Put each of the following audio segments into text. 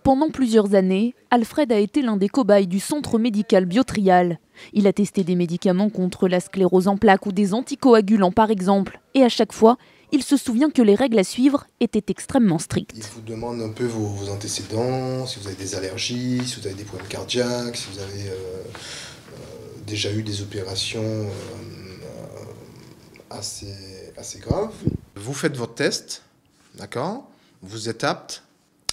Pendant plusieurs années, Alfred a été l'un des cobayes du centre médical Biotrial. Il a testé des médicaments contre la sclérose en plaques ou des anticoagulants par exemple. Et à chaque fois, il se souvient que les règles à suivre étaient extrêmement strictes. Il vous demande un peu vos antécédents, si vous avez des allergies, si vous avez des problèmes cardiaques, si vous avez déjà eu des opérations assez graves. Vous faites votre test, d'accord? Vous êtes apte.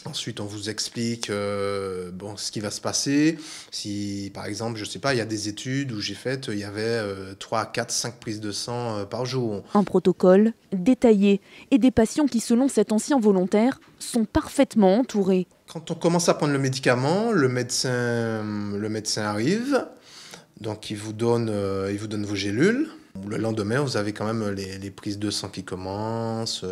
Ensuite, on vous explique ce qui va se passer. Si, par exemple, je ne sais pas, il y a des études où j'ai fait, il y avait 3, 4, 5 prises de sang par jour. Un protocole détaillé et des patients qui, selon cet ancien volontaire, sont parfaitement entourés. Quand on commence à prendre le médicament, le médecin arrive, donc il vous donne vos gélules. Le lendemain, vous avez quand même les prises de sang qui commencent.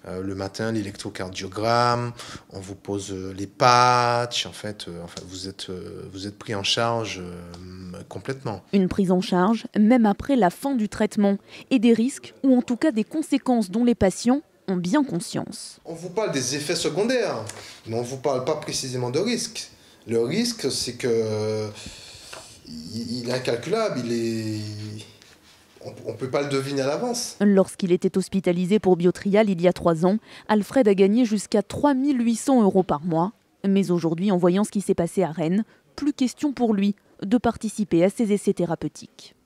Le matin, l'électrocardiogramme. On vous pose les patchs. En fait, vous êtes pris en charge complètement. Une prise en charge, même après la fin du traitement, et des risques, ou en tout cas des conséquences dont les patients ont bien conscience. On vous parle des effets secondaires, mais on ne vous parle pas précisément de risques. Le risque, c'est que il est incalculable, on ne peut pas le deviner à l'avance. Lorsqu'il était hospitalisé pour Biotrial il y a 3 ans, Alfred a gagné jusqu'à 3 800 € par mois. Mais aujourd'hui, en voyant ce qui s'est passé à Rennes, plus question pour lui de participer à ces essais thérapeutiques.